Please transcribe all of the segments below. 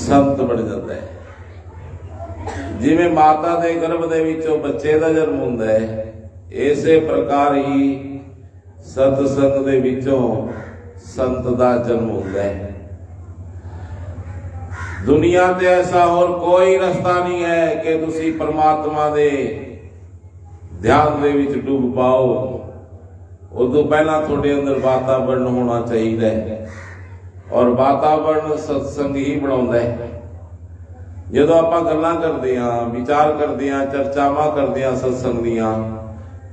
संत बन जाता है। जिवें माता के गर्भ दे विचों बच्चे का जन्म हुंदा है, इसे प्रकार ही सतसंग दे विचों संत का जन्म हुंदा है। दुनिया ते ऐसा और कोई रास्ता नहीं है कि तुसी परमात्मा दे ध्यान दे विच डूब पाओ। उदों पहला थोड़े अंदर वातावरण होना चाहिए और वातावरण सत्संग ही बनाउंदा है। जदों आपां गल्लां करदे हां, विचार करदे हां, चर्चावां करदे हां सत्संग दीयां,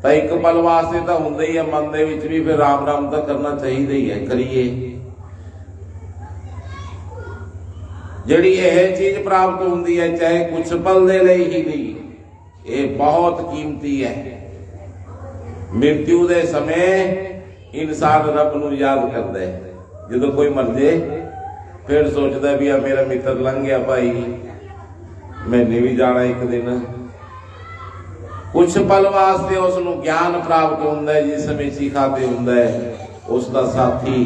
तां एक पल वास्ते तां हुंदा ही है मन दे विच भी फिर राम राम तां करना चाहिए ही है, करिए। जिहड़ी यह चीज प्राप्त हुंदी है, चाहे कुछ पल दे लई ही नहीं, ये बहुत कीमती है। मृत्यु दे समय इंसान रब नूं याद करदा है। जदों कोई मर जाए फिर सोचदा भी आ मेरा मित्र लंघ गया भाई, मैंने भी जाना एक दिन। कुछ पल वास्ते उसनूं ज्ञान प्राप्त हुंदा है, जिस समय चीखा ते हुंदा है उसका साथी।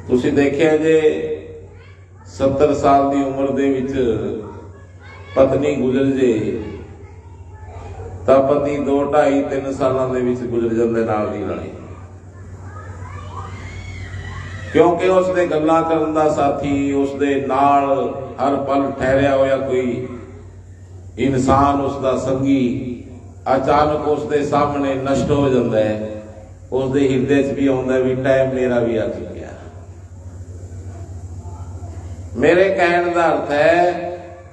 तुसीं देखिआ जे 70 साल की उम्र दे विच पत्नी गुजर जे तां पति 2, 2.5, 3 सालां दे विच गुजर जांदे नाल दी नाल, क्योंकि उसने गल्लां करन दा साथी, उसदे नाल हर पल ठहरिया होया कोई इंसान, उसका संगी अचानक उसके सामने नष्ट हो जाता है। उसके हिरदे च भी आउंदा भी टाइम मेरा भी आ चुकिया। मेरे कहने का अर्थ है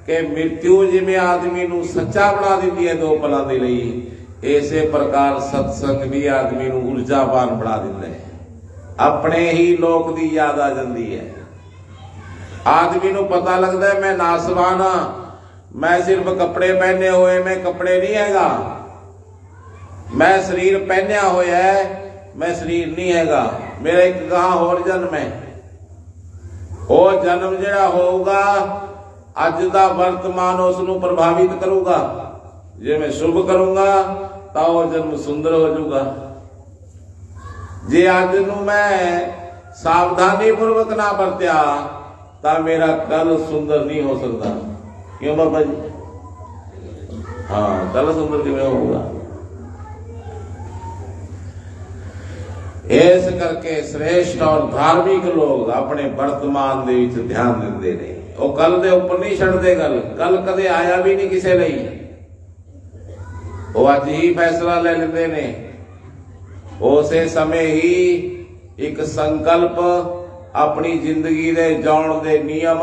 कि मृत्यु जिवें आदमी नूं सच्चा बना दिंदी है 2 पलां दे लई, इसे प्रकार सत्संग भी आदमी नूं ऊर्जावान बना दिंदा है। अपने ही लोक दी याद आ जाती है। आदमी नूं पता लगता है मैं नासवान हाँ, मैं सिर्फ कपड़े पहने हुए, मैं कपड़े नहीं हैगा। मैं शरीर पहनिया होया है, मैं शरीर नहीं हैगा। मेरा एक गां होर जन्म है। वो जन्म जिहड़ा होगा अज दा वर्तमान उसनूं प्रभावित करूगा। जे मैं शुभ करूंगा तो वो जन्म सुंदर हो जाऊगा। जे अज नूं मैं सावधानी पूर्वक ना बरत्या तो मेरा कल सुंदर नहीं हो सकता। क्यों बाबा जी? हाँ, कल सुंदर किवें होगा? इस करके श्रेष्ठ और धार्मिक लोग अपने वर्तमान दे विच ध्यान देंदे ने। वो कल दे उपर नहीं छड्डदे गल। कल कदे आया भी नहीं किसे लई, वो अज ही फैसला ले लेंदे ने। उसे समय ही एक संकल्प, अपनी जिंदगी दे जीण दे नियम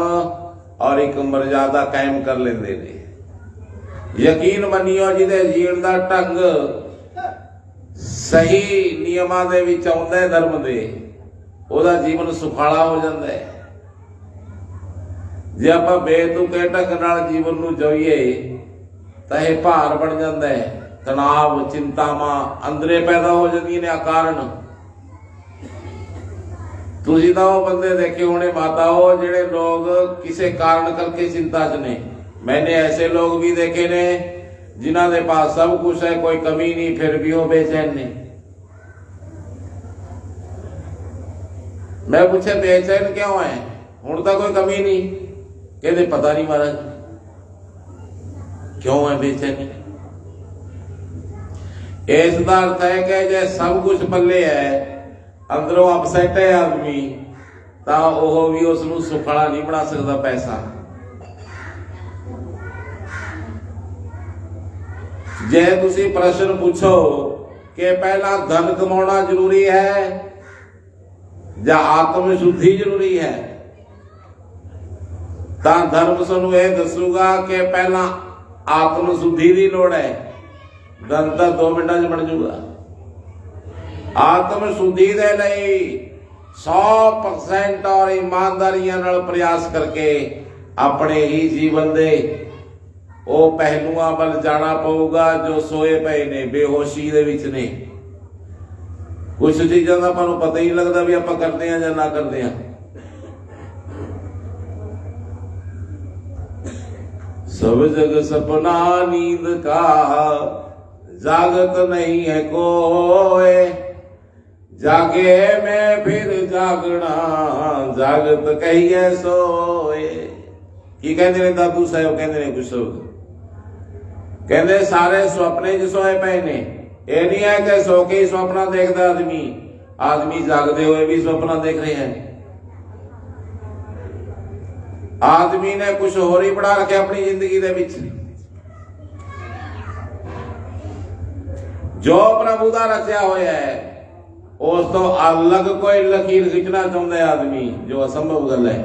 और एक मर्यादा कायम कर लेंदे ने। यकीन मनियो जिहदे जीण दा ढंग सही नियमां दे विच आउंदा है धर्म दे, ओहदा जीवन सुखाला हो जाता है। जे आपां बेतुके ढंग नाल जीवन नूं जीईए तां इह भार बन जाता है। तनाव, चिंतावां अंदरे पैदा हो जांदियां ने अकारण। तुसीं तां ओह बंदे देखे होणे माताओ जिहड़े लोग किसी कारण करके चिंता च ने। मैंने ऐसे लोग भी देखे ने जिन्हां दे पास सब कुछ है, कोई कमी नहीं, फिर भी वो बेचैन ने। मैं पूछे बेचैन क्यों है? हुण तां कोई कमी नहीं। कहते पता नहीं महाराज क्यों है बेचैनी। इसका अर्थ है कि जे सब कुछ पल्ले है, अंदरों अपसैट है आदमी, तो वह भी उसनूं सुखड़ा नहीं बना सकता पैसा। जे तुसी प्रश्न पूछो कि पहला धन कमाना जरूरी है या आत्म शुद्धि जरूरी है, तो धर्म सानू यह दसूगा कि पहला आत्म शुद्धि की लोड़ है। धन तो 2 मिनटां च बन जाऊगा। आत्म शुद्धि दे लई 100% और ईमानदारियां नाल प्रयास करके अपने ही जीवन दे वो पहलुआं वल जाना पऊगा जो सोए पे ने, बेहोशी दे विच ने। कुछ चीज़ों का आपां नूं पता ही नहीं लगता भी आपां करदे हां जां ना करदे हां। सब जग सपना नींद का, जागत नहीं है कोय, जागे मैं फिर जागना जागत कहिए सोए। की कहते ने दादू साहब कहते ने कुछ कहते सारे सुपने च सोए पे ने। ये नहीं है कि सो के ही सुपना देखता आदमी, आदमी जागते हुए भी सुपना देख रहे हैं। आदमी ने कुछ होर ही बना रखे अपनी जिंदगी दे विच। जो प्रभु दा रचिया होया है उस तो अलग कोई लकीर खिंचना चाहता है आदमी, जो असंभव गल है।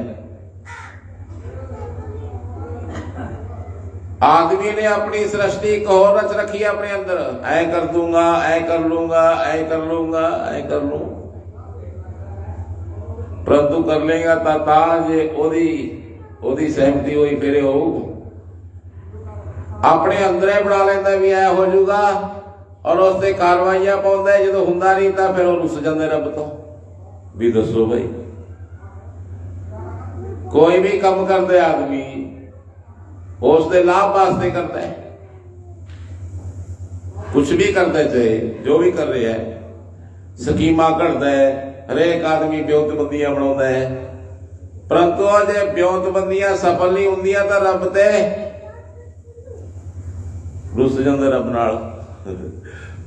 आदमी ने अपनी सृष्टि एक और रच रखी है अपने अंदर, ऐ कर दूंगा, ऐ कर लूंगा, ऐ कर लूंगा, ऐ कर लू, परंतु कर लेगा ता जे ओदी सहमति हुई फिर हो अपने अंदर बना लेंदा भी ऐ हो जाऊगा और उससे कार्रवाइयां पाउंदा है। जो हुंदा नहीं तो फिर वो रुस जांदे रब तो। भी दसो भाई, कोई भी काम करते आदमी उसके लाभ वास्ते करता है, कुछ भी करता है, चाहे जो भी कर रहा है, स्कीमा घड़ता है, हरेक आदमी ब्योतबंदियां बनाता है, परंतु जे ब्योतबंदियां सफल नहीं होंदियां तो रब ते रुस जांदा रब नाल।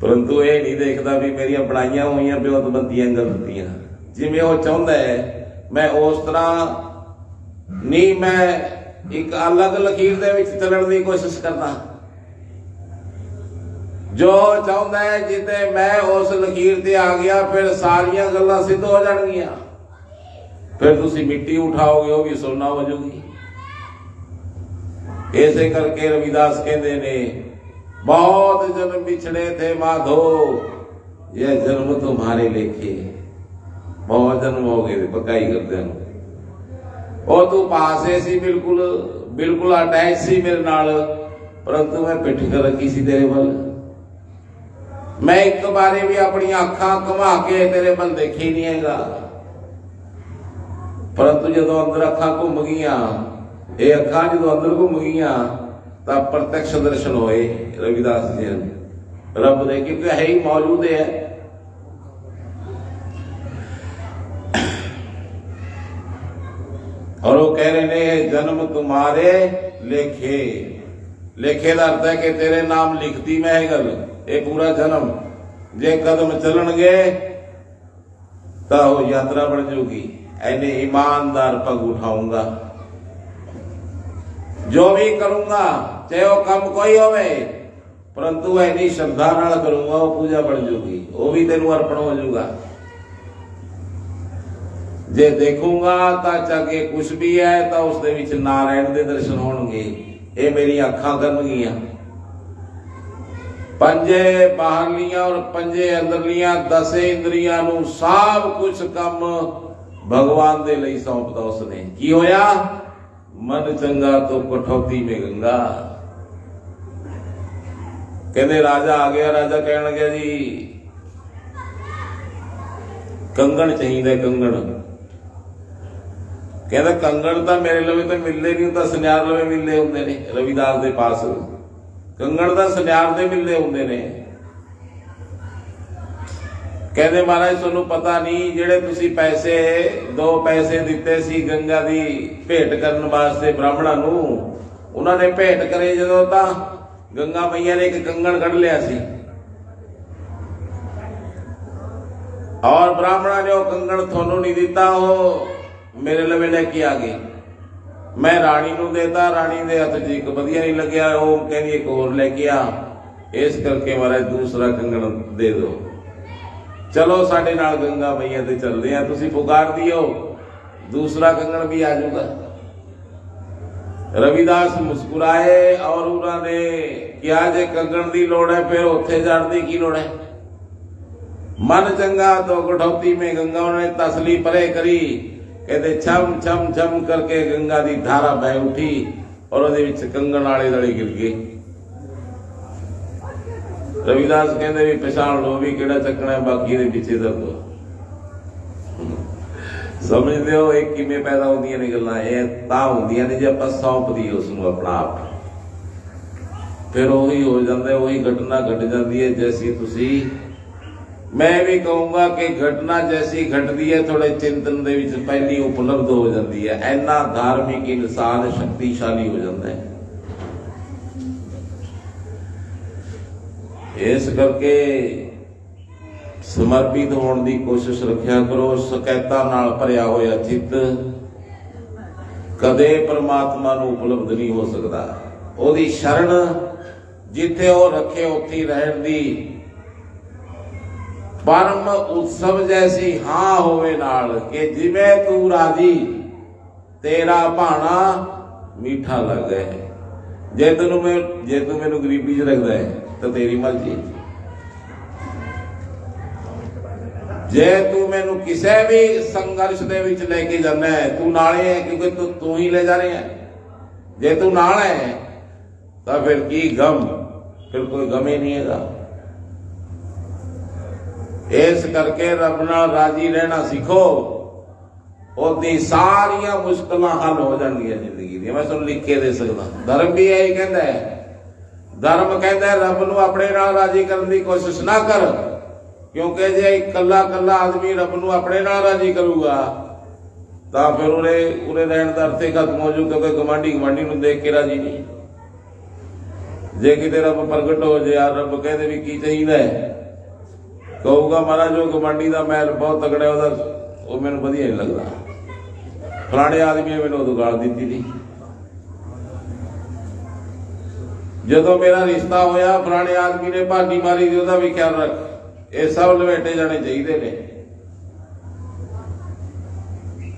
परंतु ये नहीं देखता भी मेरिया बनाइया हुई ब्योतबंदियां गलतियां जिवें वो चाहता है मैं उस तरह नहीं, मैं एक अलग लकीर दे विच चलण की कोशिश करना। जो चाहता है जिते मैं उस लकीर ते आ गया फिर सारिया गल्लां सिद्ध हो जाणगियां, फिर तुसी मिट्टी उठाओगे वो भी सोना हो जाऊगी। ऐसे करके रविदास कहते ने बहुत जन्म बिछड़े थे माधो ये जन्म तुम्हारे लेखे। बहुत जन्म हो गए पकाई करते हैं और तू पासे सी बिल्कुल बिल्कुल अटैच सी मेरे नाल, परंतु मैं पिठ कर रखी सी तेरे बल। मैं एक बारे भी अपनी अखा घुमा के तेरे बल देखी नहीं हैगा, परंतु जो अंदर अखा घूम गईया, ये अखा जो अंदर घूम गईया तो प्रत्यक्ष दर्शन होए रविदास जी रब दे, क्योंकि है ही मौजूद है। और वो कह रहे ने जन्म तुम्हारे लेखे। लेखे का अर्थ है कि तेरे नाम लिखती मैं है गल, ये पूरा जन्म जे कदम चलणगे तो यात्रा बन जाऊगी। ऐने ईमानदार पग उठाऊंगा, जो भी करूंगा चाहे वो कम कोई होवे, परंतु ऐनी श्रद्धा नाल करूंगा वो पूजा बन जाऊगी, वो भी तेनू अर्पण हो जाऊगा। जे देखूंगा तो चाहे कुछ भी है तो उसदे विच नारायण दे दर्शन होणगे। ये मेरी अखां करनगियां। पंजे बाहरलियां और पंजे अंदरलियां 10 इंद्रियां नू सब कुछ कम भगवान दे लई सौंपता उसने। की होया? मन चंगा तो कठौती में गंगा। कहते राजा आ गया, राजा कहन लगा जी कंगन चाहिए, कंगन। कहता कंगन तो मेरे लवे तो मिलते नहीं, तो सुनियार लवे मिलते होंगे ने। रविदास के पास कंगन तो सुनियार दे मिलते होंगे ने। कहते महाराज तुहानू पता नहीं जेड़े तुसी पैसे 2 पैसे दिते सी गंगा दी भेंट करन वास्ते ब्राह्मणां नू, उन्होंने भेंट करे जदों तां गंगा मैया ने एक कंगन कढ़ लिया सी और ब्राह्मणा ने वो कंगन थानू नहीं दिता, वो मेरे लवे लेके आ गए। मैं राणी नू देता, राणी दे हथ च एक वधिया नहीं लग्या, वो कहंदी एक होर लेके आ, इस करके महाराज दूसरा कंगन दे दो। चलो साडे नाल गंगा मैया ते चलदे आ, तुसी पुकार दियो दूसरा कंगन भी आ जाऊगा। रविदास मुस्कुराए और उन्होंने क्या जे कंगन की लोड़ है फिर उत्थे जाण दी की लोड़ है। मन चंगा तो कठौती में गंगा, उन्होंने तसली परे करी। कहते छम छम छम करके गंगा की धारा बह उठी और उहदे विच कंगन आले दले गिर गए। रविदास कहते भी पछाण लो भी किहड़ा चकना है, बाकी दे पिछे दर्द हो। समझते हो एक किमें पैदा होंदियां ने गल्लां, ये तां होंदियां ने जे आपां सौंप दईए उसनूं अपना आप, फिर वही हो जाता है, वही घटना घट जाती है जैसी तुसी मैं भी कहूंगा कि घटना जैसी घटती है थोड़े चिंतन दे विच पहली उपलब्ध हो जाती है, ऐना धार्मिक इंसान शक्तिशाली हो जाता है। इस करके समर्पित होने की कोशिश रखिया करो। शकैतां नाल भरिया होया चित्त कदे परमात्मा नूं उपलब्ध नहीं हो सकता। ओदी शरण जिथे वो रखे उत्थे रहन दी परम उत्सव जैसी हाँ होवे नाल कि जिवें तू राजी तेरा भाना मीठा लग है। जे तू मैनू गरीबी च रखदा है तो तेरी मर्जी, जे तू मैनू किसी भी संघर्ष दे विच लेके जाना है तू नाले है, क्योंकि तू ही ले जा रहे है। जे तू नाल है तो फिर की गम, फिर कोई गम ही नहीं है। इस करके रब नाल राजी रहना सीखो, ओदी सारिया मुश्किलां हल हो जाएंगी जिंदगी दी। मैं तुहानू लिख के दे सकदा। धर्म भी यही कहता है, धर्म कहता है रब नूं अपने नाल राजी करने की कोशिश ना कर, क्योंकि जे कला कला आदमी रब नूं अपने नाल राजी करूगा तो फिर उरे रहने का अर्थ ही खत्म हो जाऊ, क्योंकि गवांढी गवांढी नूं देख के राजी नहीं। जे किते रब प्रगट हो जाए, यार रब कहते भी की चाहिए, कहूगा महाराज जो गवांढी का महल बहुत तगड़ा वो मैनू वधिया नहीं लगता, फलाने आदमी ने मैनू उदों गाल दी थी, जदों मेरा रिश्ता होया फलाने आदमी ने भाटी मारी थी, उसका भी ख्याल रख। ये सब लपेटे जाने चाहिए ने।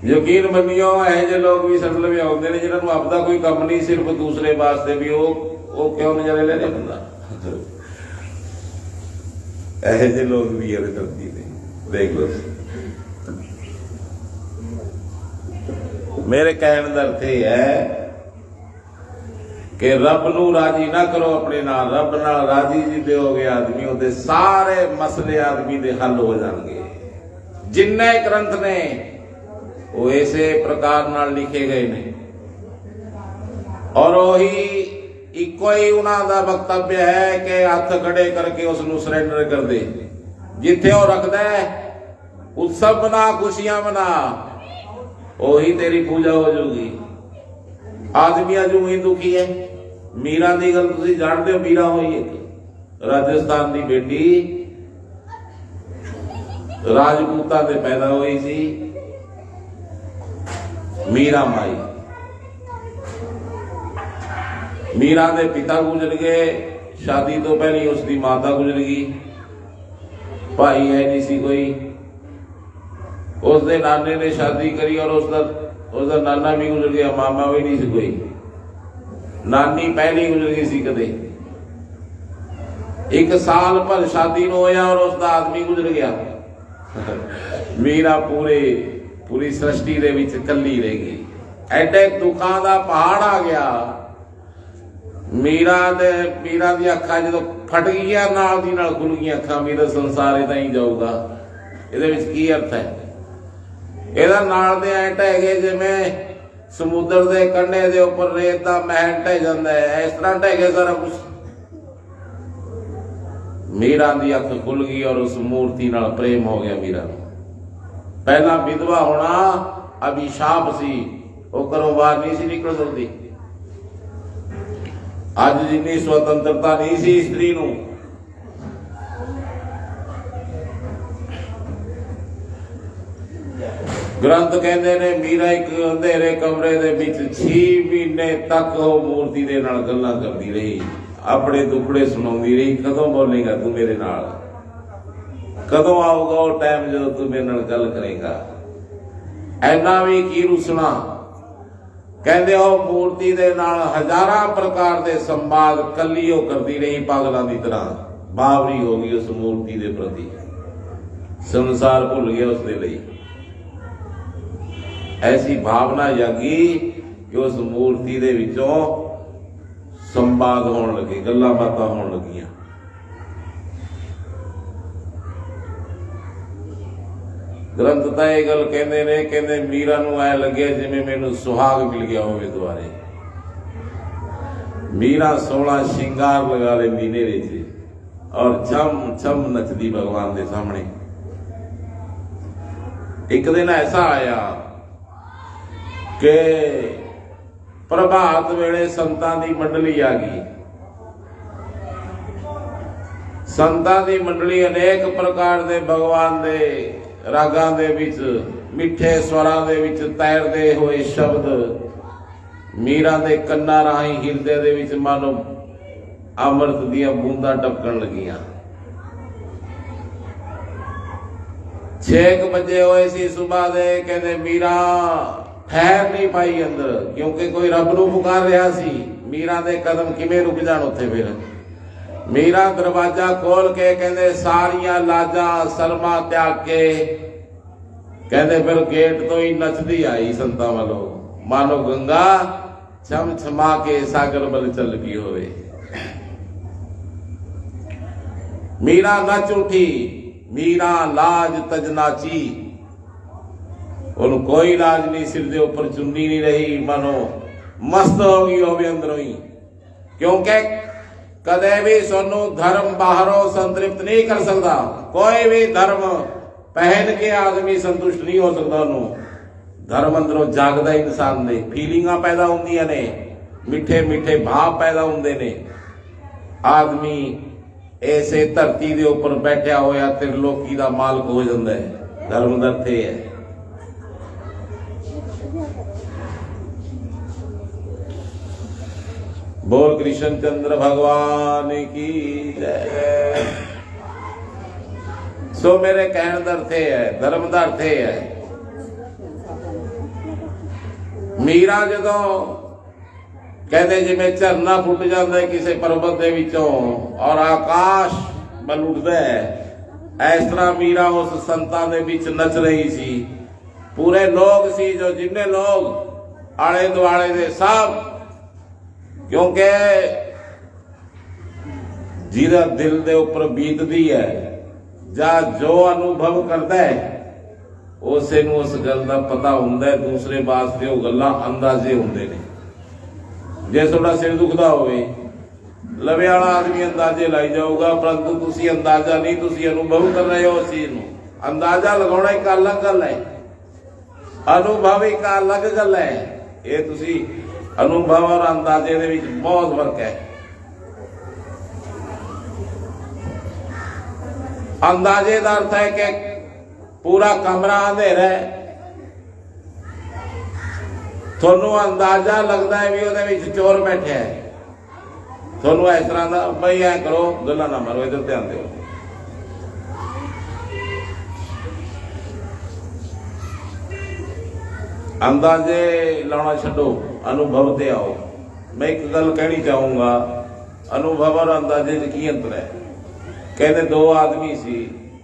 यकीन मनियो यह जे लोग भी सब लवे आउंदे ने जिन्हां नूं आपदा कोई काम नहीं, सिर्फ दूसरे वास्ते भी वो क्यों नज़ारे लेने बंदा। ऐसे जे लोग भी है धरती ने, देख लो। मेरे कहने का अर्थ यह है कि रब नूं राजी ना करो अपने नाल, रब नाल राजी जिदे हो गए आदमी उहदे सारे मसले आदमी दे हल हो जाएंगे। जिन्ने ग्रंथ ने वो इसे प्रकार नाल लिखे गए ने और वही इको ही उन्हां दा वक्तव्य है कि हथ खड़े करके उसनूं सरेंडर कर दे। जिथे वो रखदा है उत्सव मना, खुशियां मना, वही तेरी पूजा हो जाऊगी। आदमी अज ही दुखी है। मीरा की गल तुसीं जानते हो, मीरा हुई एक राजस्थान की बेटी राजपूतां ते पैदा हुई सी, मीरा माई। मीरा के पिता गुजर गए, शादी तो पहले उसकी माता गुजर गई, भाई है नहीं सी कोई। उसके नाने ने शादी करी और उसका नाना भी गुजर गया, मामा भी नहीं सी कोई, नानी पहली गुजर गई सी कदे। एक साल भर शादी न होया और उसका आदमी गुजर गया। मीरा पूरी सृष्टि दे विच कल्ली रह गई। एडे दुखां दा पहाड़ आ गया। मीरा दी अखां जो फट गई, नाल दी नाल खुल गई अखां, मेरा संसार इदां ही जाऊगा। इहदे विच की अर्थ है? इहदा नाल दे ऐ ढह गए जिवें समुद्र के कंढे दे उपर रेत का महल ढह जाता है, इस तरह ढह गया सारा कुछ। मीरा दी अख खुल गई और उस मूर्ति नाल प्रेम हो गया मीरा। पहला विधवा होना अभिशाप सी, वो घरों बाहर नहीं सी निकल सकती। अज जिन्नी स्वतंत्रता नहीं सी स्त्री नूं, ग्रंथ कहते ने मीरा एक अंधेरे कमरे दे विच 6 महीने तक वो मूर्ति दे नाल गल्लां करदी रही, अपने दुखड़े सुनाउंदी रही। कदों बोलेगा तू मेरे नाल, कदों आऊगा वो टाइम जो तू मेरे नाल गल करेगा। ऐना भी की रुसना। कहते हो मूर्ति दे नाल हजारां प्रकार दे संवाद कली वो करदी रही, पागलों की तरह बावरी हो गई उस मूर्ति दे प्रति। संसार भुल गया उसके लिए। ऐसी भावना जागी कि उस मूर्ति दे विचों संवाद होने लगे, गल्लां बातां होने लगियां। ग्रंथ तां इह गल कहंदे ने, कहंदे मीरा नूं ऐ लग्या जिवें मैनूं सुहाग मिल गया होवे दुआरे। मीरा 16 शिंगार लगा लेंदी नेरे च, और छम छम नचदी भगवान के सामने। एक दिन ऐसा आया कि प्रभात वेले संतां दी मंडली आ गई। संतां दी मंडली अनेक प्रकार दे भगवान दे रागां दे विच मिठे स्वरां दे विच तैरदे होए शब्द मीरा दे कन्नां राहीं हिरदे दे विच मानो अमृत दीयां बूंदां टपकण लगियां। 6 बजे होए सी सुबह दे। कहंदे मीरा ठहर नहीं पाई अंदर, क्योंकि कोई रब नूं पुकार रहा सी। मीरा दे कदम किवें रुक जाण उत्थे। फिर मीरा दरवाजा खोल के कहंदे सारियां लाजां शर्मा त्याग के कहंदे फिर गेट तो ही नचदी आई संतां वालों, मानो गंगा छम छमा के सागर बल चल गई होवे। मीरा नच उठी। मीरा लाज तज नाची। उन कोई लाज नहीं, सिर दे ऊपर चुन्नी नहीं रही, मानो मस्त हो गई होवे अंदरों ही। क्योंकि कदे भी सोनू धर्म बाहरों संतृप्त नहीं कर सकता। कोई भी धर्म पहन के आदमी संतुष्ट नहीं हो सकता। धर्म अंदरों जागदा इंसान दे फीलिंगां पैदा होंदियां ने, मिठे मिठे भाव पैदा होंदे ने। आदमी ऐसे धरती दे ऊपर बैठा होया त्रिलोकी दा मालक हो जांदा है। धर्म दा अर्थ है। बोल कृष्ण चंद्र भगवान की जय। सो मेरे कहण दा अर्थ है, धर्म दा अर्थ है। मीरा जदों कहते जिवें झरना फुट जाता है किसी पर्वत के विचों और आकाश बल उठता है, इस तरह मीरा उस संतां दे विच नच रही सी। पूरे लोग सी जो जिन्ने लोग आले दुआले दे सब, क्योंकि जिहदा दिल दे उपर बीतदी है जां जो अनुभव करता है उसे नूं उस गल दा पता हुंदा है। दूसरे वास्ते वो गल्लां अंदाजे हुंदे ने। जे थोड़ा सिर दुखदा होवे लवे वाला आदमी अंदाजे लाई जाऊगा, परंतु तुसी अंदाजा नहीं, तुसी अनुभव कर रहे हो उस चीज नूं। अंदाजा लगाउणा एक अलग गल है, अनुभव एक अलग गल है। ये तुसी अनुभव और अंदाजे दे विच बहुत फर्क है। अंदाजे का अर्थ है कि पूरा कमरा अंधेरा है, थोनू अंदाजा लगता है भी उहदे विच चोर बैठे है। थोनू इस तरह का भाई ऐ करो, गल्लां ना मारो, इधर ध्यान दो। अंदाजे लाना छड्डो, अनुभव ते आओ। मैं एक गल कहनी चाहूंगा, अनुभव और अंदाजे च की अंतर है। कहते 2 आदमी सी,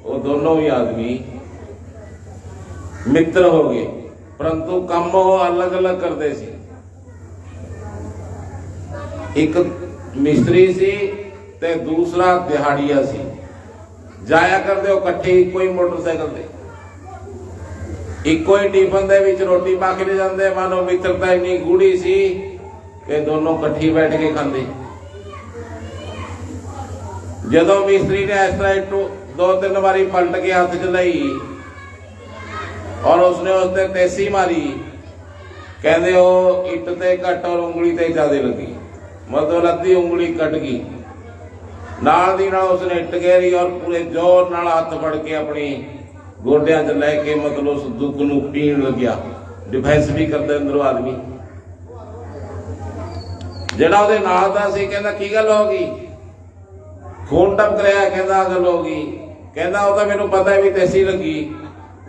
वो दोनों ही आदमी मित्र हो गए, परंतु काम वो अलग अलग करते सी। एक मिस्त्री सी ते दूसरा दिहाड़िया सी। जाया करते हो कट्ठे इको ही मोटरसाइकिल से, इको ही टिफन दे विच रोटी पा के ले जाते। मानो मित्रता इन्नी गूढ़ी सी कि दोनों कट्ठी बैठ के खाते। जदों मिस्त्री ने इस तरह 2-3 बारी पलट के हाथ च लई और उसने उसने तेसी मारी, कहते हो इट ते घट और उंगली ते ज्यादा लगी, मतलब अद्धी उंगली कट गई। नाल दी नाल उसने इट घेरी और पूरे जोर नाल हाथ फड़ के अपनी गोडियां च लैके मतलब उस दुख नूं पीण लग्या। डिफेंस भी करदे अंदरों आदमी। जिहड़ा उहदे नाल दा सी कहंदा की गल हो गई, खून टपक रहा, कहंदा गल हो गई। कहंदा वो तो मैनूं पता है भी तेसी लगी,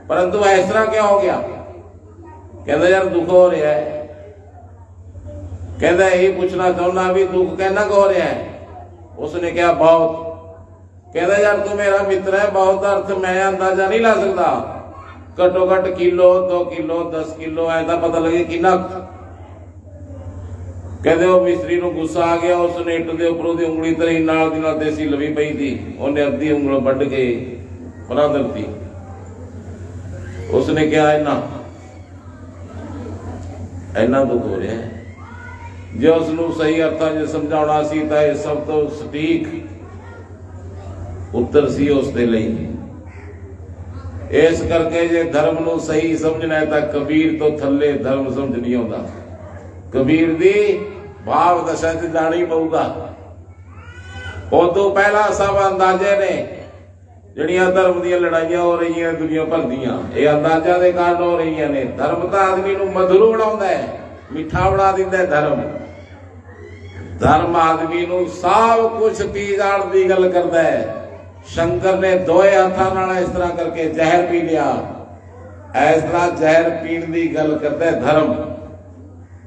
परंतु इस तरह क्या हो गया। कहंदा यार दुख हो रहा है। कहंदा यही पूछना चाहना भी दुख कहना हो रहा है। उसने कहा बहुत। कहंदा यार तू मेरा मित्र है, बहुत अर्थ मैं अंदाजा नहीं ला सकता। घटो घट किलो 2 किलो 10 किलो ऐसा पता लगे कितना। कहते वो मिस्त्री नूं गुस्सा आ गया, उसने इट दे उपरों दी उंगली तरी नाल दी नाल देसी लवी पई थी, उन्हें अद्धी उंगल वड्ढ के परा धरती। उसने कहा इन्ना दुख हो रहा है। जे उसनूं सही अर्थां च समझाउणा सी तां इह सब तो सटीक ਪੁੱਤਰ ਸੀ ਉਸ ਦੇ ਲਈ। ਇਸ ਕਰਕੇ ਜੇ ਧਰਮ ਨੂੰ ਸਹੀ ਸਮਝਣਾ ਹੈ ਤਾਂ ਕਬੀਰ ਤੋਂ ਥੱਲੇ ਧਰਮ ਸਮਝ ਨਹੀਂ ਆਉਂਦਾ। ਕਬੀਰ ਦੀ ਭਾਵ ਦਸ਼ਾ 'ਚ ਜਾਣਾ ਹੀ ਪਊਗਾ। ਉਦੋਂ ਪਹਿਲਾਂ ਸਭ ਅੰਦਾਜ਼ੇ ਨੇ। ਜਿਹੜੀਆਂ ਧਰਮ ਦੀਆਂ ਲੜਾਈਆਂ ਹੋ ਰਹੀਆਂ ਦੁਨੀਆ ਭਰ ਦੀਆਂ, ਇਹ ਅੰਦਾਜ਼ਾਂ ਦੇ ਕਾਰਨ ਹੋ ਰਹੀਆਂ ਨੇ। ਧਰਮ ਤਾਂ ਆਦਮੀ ਨੂੰ ਮਧੁਰ ਬਣਾਉਂਦਾ ਹੈ, ਮਿੱਠਾ ਬਣਾ ਦਿੰਦਾ ਹੈ। ਧਰਮ ਆਦਮੀ ਨੂੰ ਸਭ ਕੁਝ ਪੀ ਜਾਣ ਦੀ ਗੱਲ ਕਰਦਾ ਹੈ। ਸ਼ੰਕਰ ਨੇ ਦੋਏ ਹੱਥਾਂ ਨਾਲ ਇਸ ਤਰ੍ਹਾਂ ਕਰਕੇ ਜ਼ਹਿਰ ਪੀ ਲਿਆ। ਇਸ ਤਰ੍ਹਾਂ ਜ਼ਹਿਰ ਪੀਣ ਦੀ ਗੱਲ ਕਰਦਾ ਹੈ ਧਰਮ।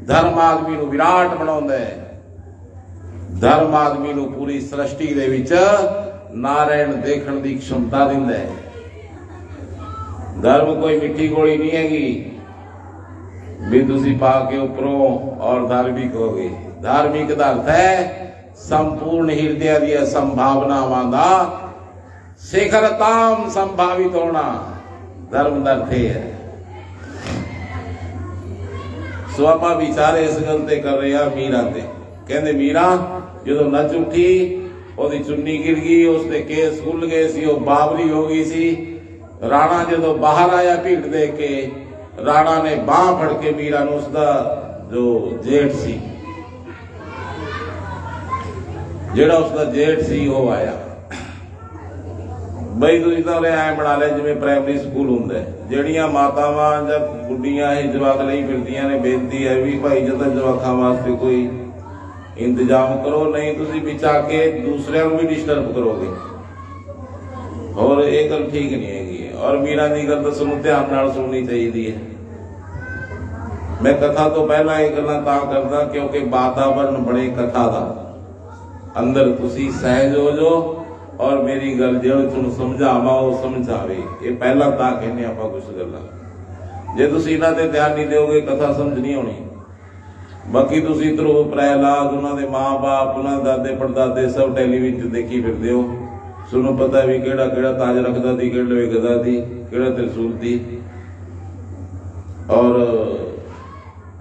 ਧਰਮ ਆਦਮੀ ਨੂੰ ਵਿਰਾਟ ਬਣਾਉਂਦਾ ਹੈ। ਧਰਮ ਆਦਮੀ ਨੂੰ ਪੂਰੀ ਸ੍ਰਿਸ਼ਟੀ ਦੇ ਵਿੱਚ ਨਾਰਾਇਣ ਦੇਖਣ ਦੀ क्षमता ਦਿੰਦਾ ਹੈ। ਧਰਮ ਕੋਈ ਮਿੱਠੀ ਗੋਲੀ ਨਹੀਂ ਹੈਗੀ ਵੀ ਤੁਸੀਂ ਪਾ ਕੇ ਉੱਪਰੋਂ ਔਰ ਧਾਰਮਿਕ ਹੋ ਗਏ। ਧਾਰਮਿਕ ਦਾ ਅਰਥ ਹੈ ਸੰਪੂਰਨ ਹਿਰਦਿਆਂ ਦੀਆਂ ਸੰਭਾਵਨਾਵਾਂ ਦਾ ਸਿਖਰਤਾਮ ਸੰਭਾਵਿਤ ਹੋਣਾ। ਧਰਮ ਦਾ ਅਰਥ ਹੈ। ਸੋ ਆਪਾਂ ਵਿਚਾਰੇ ਇਸ ਗੱਲ ਤੇ ਕਰ ਰਹੇ ਆ ਮੀਰਾ ਤੇ। ਕਹਿੰਦੇ ਮੀਰਾ ਜਦੋਂ ਨੱਚ ਉੱਠੀ, ਉਹਦੀ ਚੁੰਨੀ ਗਿਰ ਗਈ, ਉਸਦੇ ਕੇਸ ਖੁੱਲ ਗਏ ਸੀ, ਉਹ ਬਾਬਰੀ ਹੋ ਗਈ ਸੀ। ਰਾਣਾ ਜਦੋਂ ਬਾਹਰ ਆਇਆ ਭੀੜ ਦੇਖ ਕੇ, ਰਾਣਾ ਨੇ ਬਾਹ ਫੜ ਕੇ ਮੀਰਾ ਨੂੰ, ਉਸਦਾ ਜੋ ਜੇਠ ਸੀ, ਜਿਹੜਾ ਉਸਦਾ ਜੇਠ ਸੀ, ਉਹ ਆਇਆ। ਬਈ ਤੁਸੀਂ ਤਾਂ ਐ ਬਣਾ ਲਿਆ ਜਿਵੇਂ ਪ੍ਰਾਇਮਰੀ ਸਕੂਲ ਹੁੰਦਾ। ਜਿਹੜੀਆਂ ਮਾਤਾਵਾਂ ਜਾਂ ਬੁੱਢੀਆਂ ਇਹ ਜਵਾਕ ਲਈ ਫਿਰਦੀਆਂ ਨੇ, ਬੇਨਤੀ ਹੈ ਵੀ ਭਾਈ ਜਦੋਂ ਜਵਾਕਾਂ ਵਾਸਤੇ ਕੋਈ ਇੰਤਜ਼ਾਮ ਕਰੋ, ਨਹੀਂ ਤੁਸੀਂ ਵਿੱਚ ਆ ਕੇ ਦੂਸਰਿਆਂ ਨੂੰ ਵੀ ਡਿਸਟਰਬ ਕਰੋਗੇ। ਔਰ ਇਹ ਗੱਲ ਠੀਕ ਨਹੀਂ ਹੈਗੀ। ਔਰ ਮੀਰਾ ਦੀ ਗੱਲ ਤਾਂ ਸਾਨੂੰ ਧਿਆਨ ਨਾਲ ਸੁਣਨੀ ਚਾਹੀਦੀ ਹੈ। ਮੈਂ ਕਥਾ ਤੋਂ ਪਹਿਲਾਂ ਇਹ ਗੱਲਾਂ ਤਾਂ ਕਰਦਾ ਕਿਉਂਕਿ ਵਾਤਾਵਰਨ ਬਣੇ ਕਥਾ ਦਾ। ਅੰਦਰ ਤੁਸੀਂ ਸਹਿਜ ਹੋ ਜੋ ਔਰ ਮੇਰੀ ਗੱਲ ਜਿਹੜੀ ਤੁਹਾਨੂੰ ਸਮਝਾਵਾਂ ਉਹ ਸਮਝ ਆਵੇ। ਇਹ ਪਹਿਲਾਂ ਤਾਂ ਕਹਿੰਦੇ ਆਪਾਂ ਕੁਝ ਗੱਲਾਂ। ਜੇ ਤੁਸੀਂ ਇਹਨਾਂ ਤੇ ਧਿਆਨ ਨਹੀਂ ਦਿਓਗੇ ਕਥਾ ਸਮਝ ਨਹੀਂ ਆਉਣੀ। ਬਾਕੀ ਤੁਸੀਂ ਧਰੁਵ ਪ੍ਰਹਿਲਾਦ, ਉਹਨਾਂ ਦੇ ਮਾਂ-ਬਾਪ, ਉਹਨਾਂ ਦੇ ਦਾਦੇ ਪੜਦਾਦੇ ਸਭ ਟੈਲੀਵਿਜ਼ਨ ਦੇਖੀ ਫਿਰਦੇ ਹੋ। ਤੁਹਾਨੂੰ ਪਤਾ ਵੀ ਕਿਹੜਾ ਕਿਹੜਾ ਤਾਜ ਰੱਖਦਾ ਸੀ, ਕਿਹੜੇ ਗਦਾ ਸੀ, ਕਿਹੜਾ ਤਿਰਸੂਲ ਸੀ। ਔਰ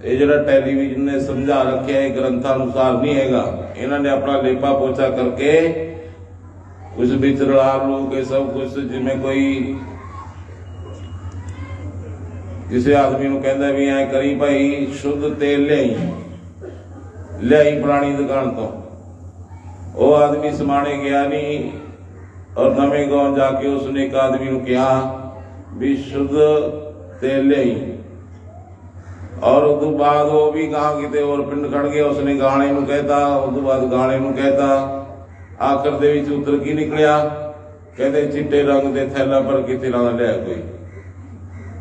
ਇਹ ਜਿਹੜਾ ਟੈਲੀਵਿਜ਼ਨ ਨੇ ਸਮਝਾ ਰੱਖਿਆ ਇਹ ਗ੍ਰੰਥਾਂ ਅਨੁਸਾਰ ਨਹੀਂ ਹੈਗਾ। ਇਹਨਾਂ ਨੇ ਆਪਣਾ ਲੇਪਾ ਪੋਚਾ ਕਰਕੇ ਕੁਝ ਵਿੱਚ ਰਲਾ ਲੂ ਕੇ ਸਭ ਕੁਝ, ਜਿਵੇਂ ਕੋਈ ਕਿਸੇ ਆਦਮੀ ਨੂੰ ਕਹਿੰਦਾ ਵੀ ਐ ਕਰੀ ਭਾਈ ਸ਼ੁੱਧ ਤੇਲ ਲਿਆਈ ਪੁਰਾਣੀ ਦੁਕਾਨ ਤੋਂ। ਉਹ ਆਦਮੀ ਸਮਾਣੇ ਗਿਆ ਨਹੀਂ ਔਰ ਨਵੇਂ ਗਾਉਂ ਜਾ ਕੇ ਉਸਨੇ ਇੱਕ ਆਦਮੀ ਨੂੰ ਕਿਹਾ ਵੀ ਸ਼ੁੱਧ ਤੇਲ ਲਿਆਈ। ਔਰ ਉਸ ਤੋਂ ਬਾਅਦ ਉਹ ਵੀ ਕਹਾਂ ਕਿਤੇ ਹੋਰ ਪਿੰਡ ਖੜ ਗਿਆ। ਉਸਨੇ ਗਾਣੇ ਨੂੰ ਕਹਿਤਾ, ਉਸ ਤੋਂ ਬਾਅਦ ਗਾਣੇ ਨੂੰ ਕਹਿਤਾ। ਆਖਰ ਦੇ ਵਿੱਚ ਉਤਰ ਕੀ ਨਿਕਲਿਆ? ਕਹਿੰਦੇ ਚਿੱਟੇ ਰੰਗ ਦੇ ਥੈਲਾ ਪਰ ਕਿਤੇ ਨਾ ਲਿਆ ਕੋਈ।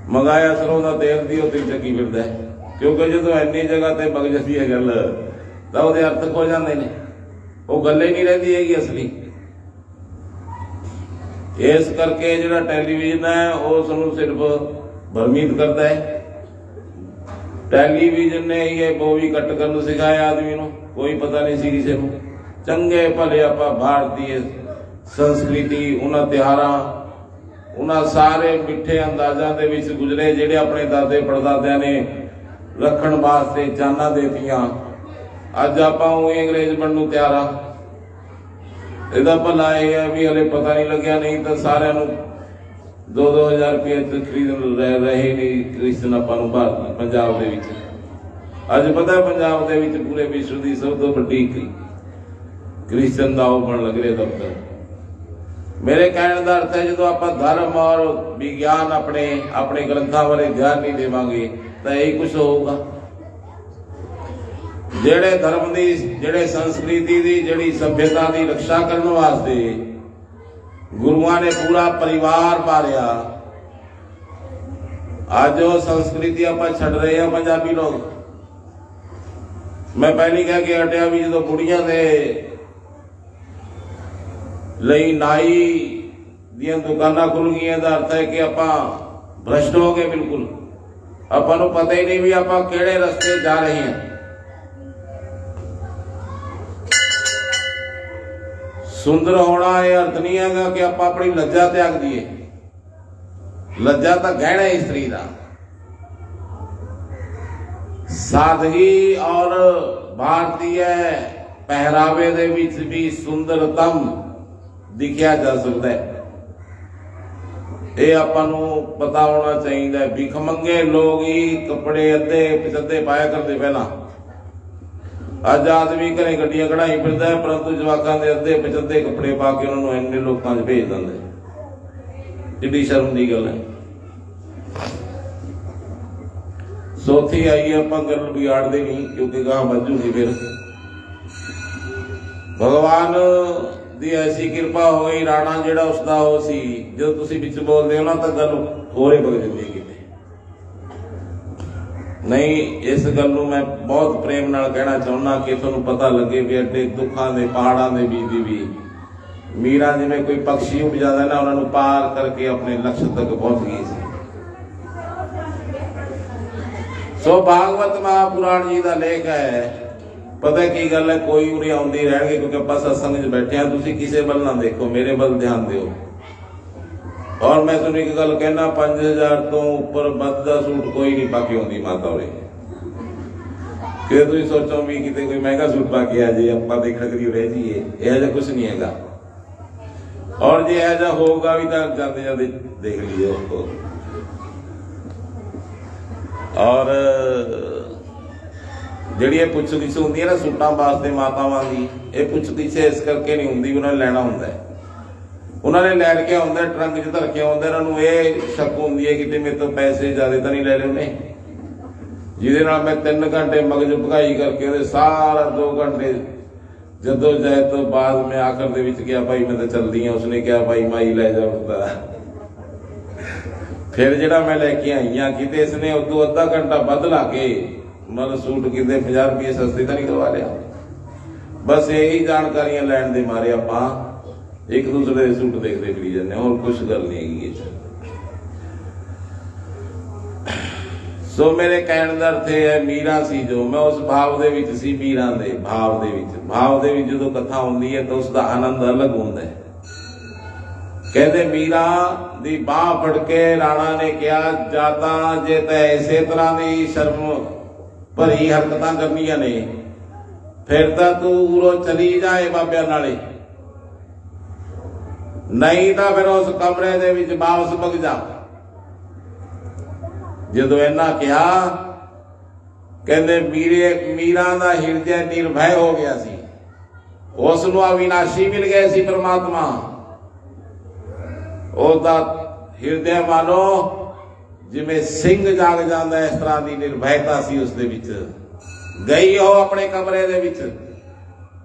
ਮੰਗਾਇਆ ਸਰੋਂ ਦਾ ਤੇਲ ਦੀ ਉੱਤੇ ਚੱਕੀ ਫਿਰਦਾ। ਕਿਉਂਕਿ ਜਦੋਂ ਇੰਨੀ ਜਗ੍ਹਾ ਤੇ ਵਗ ਜਾਂਦੀ ਹੈ ਗੱਲ ਤਾਂ ਉਹਦੇ ਅਰਥ ਖੋ ਜਾਂਦੇ ਨੇ। ਉਹ ਗੱਲ ਹੀ ਨਹੀਂ ਰਹਿੰਦੀ ਹੈਗੀ ਅਸਲੀ। ਇਸ ਕਰਕੇ ਜਿਹੜਾ ਟੈਲੀਵਿਜ਼ਨ ਹੈ ਉਹ ਸਾਨੂੰ ਸਿਰਫ ਭਰਮਿਤ ਕਰਦਾ ਹੈ। ਟੈਲੀਵਿਜ਼ਨ ਨੇ ਇਹ ਬੋਵੀ ਕੱਟ ਕਰਨ ਸਿਖਾਇਆ ਆਦਮੀ ਨੂੰ। ਕੋਈ ਪਤਾ ਨਹੀਂ ਸੀ ਕਿਸੇ ਨੂੰ। ਚੰਗੇ ਭਲੇ ਆਪਾਂ ਭਾਰਤੀ ਸੰਸਕ੍ਰਿਤੀ, ਉਹਨਾਂ ਤਿਉਹਾਰਾਂ, ਉਹਨਾਂ ਸਾਰੇ ਮਿੱਠੇ ਅੰਦਾਜ਼ਾਂ ਦੇ ਵਿੱਚ ਗੁਜ਼ਰੇ ਜਿਹੜੇ ਆਪਣੇ ਦਾਦੇ ਪੜਦਾਦਿਆਂ ਨੇ ਰੱਖਣ ਵਾਸਤੇ ਜਾਨਾਂ ਦੇਤੀਆਂ। ਅੱਜ ਆਪਾਂ ਉਹ ਅੰਗਰੇਜ਼ ਬਣਨ ਨੂੰ ਤਿਆਰ ਆ। ਇਹਦਾ ਭਲਾ ਇਹ ਹੈ ਵੀ ਹਲੇ ਪਤਾ ਨਹੀਂ ਲੱਗਿਆ, ਨਹੀਂ ਤਾਂ ਸਾਰਿਆਂ ਨੂੰ 2-2000 ਰੁਪਏ ਖਰੀਦਣ ਰਹੇ ਨੇ ਕ੍ਰਿਸਚਨ ਆਪਾਂ ਨੂੰ ਭਾਰਤ ਪੰਜਾਬ ਦੇ ਵਿੱਚ। ਅੱਜ ਪਤਾ ਪੰਜਾਬ ਦੇ ਵਿੱਚ ਪੂਰੇ ਵਿਸ਼ਵ ਦੀ ਸਭ ਤੋਂ ਵੱਡੀ ਕ੍ਰਿਸਚਨ ਦਾ ਉਹ ਬਣ ਲੱਗ ਰਿਹਾ ਦਫ਼ਤਰ। ਮੇਰੇ ਕਹਿਣ ਦਾ ਅਰਥ ਹੈ ਜਦੋਂ ਆਪਾਂ ਧਰਮ ਔਰ ਵਿਗਿਆਨ ਆਪਣੇ ਗ੍ਰੰਥਾਂ ਬਾਰੇ ਧਿਆਨ ਨਹੀਂ ਦੇਵਾਂਗੇ ਤਾਂ ਇਹੀ ਕੁਛ ਹੋਊਗਾ। ਜਿਹੜੇ ਧਰਮ ਦੀ, ਜਿਹੜੇ ਸੰਸਕ੍ਰਿਤੀ ਦੀ, ਜਿਹੜੀ ਸਭਿਅਤਾ ਦੀ ਰੱਖਿਆ ਕਰਨ ਵਾਸਤੇ ਗੁਰੂਆਂ ਨੇ ਪੂਰਾ ਪਰਿਵਾਰ ਪਾਲਿਆ, ਅੱਜ ਉਹ ਸੰਸਕ੍ਰਿਤੀ ਆਪਾਂ ਛੱਡ ਰਹੇ ਆ ਪੰਜਾਬੀ ਲੋਕ। ਮੈਂ ਪਹਿਲੀ ਕਹਿ ਕੇ ਹਟਿਆ ਵੀ ਜਦੋਂ ਬੁੜੀਆਂ ਦੇ ਲਈ ਨਾਈ ਦੀਆਂ ਦੁਕਾਨਾਂ ਖੁੱਲ ਗਈਆਂ ਦਾ ਅਰਥ ਹੈ ਕਿ ਆਪਾਂ ਭ੍ਰਸ਼ਟ ਹੋ ਗਏ ਬਿਲਕੁਲ। ਆਪਾਂ ਨੂੰ ਪਤਾ ਹੀ ਨਹੀਂ ਵੀ ਆਪਾਂ ਕਿਹੜੇ ਰਸਤੇ ਜਾ ਰਹੇ ਹਾਂ। ਸੁੰਦਰ ਹੋਣਾ ਇਹ ਅਰਥ ਨਹੀਂ ਹੈਗਾ ਕਿ ਆਪਾਂ ਆਪਣੀ ਲੱਜਾ ਤਿਆਗ ਦਈਏ। ਲੱਜਾ ਤਾਂ ਗਹਿਣਾ ਇਸਤਰੀ ਦਾ। ਸਾਦਗੀ ਔਰ ਭਾਰਤੀ ਪਹਿਰਾਵੇ ਦੇ ਵਿੱਚ ਵੀ ਸੁੰਦਰਤਮ दिखिया जा सकता है। ये आपां नूं पता होना चाहिए। भिखमंगे लोग ही कपड़े अद्धे पचद्दे पाया करते पहला। अज आदमी घरे गड्डियां कढ़ाई फिरदा है, परंतु जवाकां दे अद्धे पचद्दे कपड़े पा के उन्होंने इन्ने लोकां च भेज दिंदे। किड्डी शर्म दी गल है। चौथी आई आपां गल बिगाड़दे नहीं, क्योंकि गां बजूगी फिर। भगवान दी ऐसी कृपा हो गई, राणा जिहड़ा उसदा हो सी, जो तुसीं विच बोलदे हो ना तां गल होरे बग जांदी है किते नहीं। इस गल नूं मैं बहुत प्रेम नाल कहना चाहुंदा कि तुहानूं पता लगे भी एडे दुखां दे पहाड़ां दे बीच भी मीरा जिवें कोई पक्षी उड़ जांदा ना, उन्हां नूं पार करके अपने लक्ष्य तक पहुंच गई सी। सो भागवत महापुराण जी का लेख है। पता की गल है, कोई उरे आउंदे रहणगे, क्योंकि आपां सत्संग च बैठे हां। तुसीं किसे बल ना देखो, मेरे बल ध्यान दिओ। और मैं तुहानूं एक गल कहना, 5000 तो उपर बद दा सूट कोई नहीं पा के आउंदी माता उरे। कि तुसीं सोचो भी किते कोई महंगा सूट पा के आ जाए, आपां देखण करी रह जाइए, इहो जिहा कुछ नहीं हैगा। और जे इहो जिहा होगा भी तां जांदे जांदे देख लीजिए। और जिहड़ी पुछ गिछ हुंदी है ना सूटां वास्ते मातावां दी, ये पुछ गिछ इस करके नहीं हुंदी, उन्होंने लैना हुंदा है। उन्होंने लै के आउंदा, ट्रंक च धर के आउंदा। इन्हां नूं ये शक हुंदी है कि मेरे तो पैसे ज्यादा तो नहीं ले लए उन्हें, जिहदे नाल मैं 3 घंटे मगज भगाई करके सारा 2 घंटे जदोजहद तो बाद में आखिर दे विच गया, भाई मैं तो चलदी हां। उसने कहा भाई माई लै जा उठदा। फिर जिहड़ा मैं लैके आई हां, किते इसने उदों अद्धा घंटा वध ला के मतलब सूट किते 50 रुपये सस्ते तो नहीं करवा लिया। बस यही जानकारियां लैण दे मारे आपां एक दूसरे दे सूट देखते फिरी जाने, और कुछ गल नहीं हैगी। सो मेरे कहण दा अर्थ है, मीरा सी जो, मैं उस भाव दे विच सी, मीरा दे भाव दे विच जदों कथा हुंदी है तो उसका आनंद अलग हुंदा है। कहते मीरा दी बांह फड़ के राणा ने कहा, जाता जे तै इसे तरह दी शर्म भरी हरकतां करनियां ने, फिर तां तू उरों चली जाए बाबियां नाले, नहीं तां फिर उस कमरे दे विच वापस भग जा। जदों इन्हां कहा, कहंदे मीरा दा हिरदे निर्भय हो गया सी, उस नूं अविनाशी मिल गए सी परमात्मा। ਉਹਦਾ ਹਿਰਦੇ ਮਾਨੋ ਜਿਵੇਂ ਸਿੰਘ ਜਾਗ ਜਾਂਦਾ, ਇਸ ਤਰ੍ਹਾਂ ਦੀ ਨਿਰਭੈਤਾ ਸੀ ਉਸ ਦੇ ਵਿੱਚ। ਗਈ ਉਹ ਆਪਣੇ ਕਮਰੇ ਦੇ ਵਿੱਚ,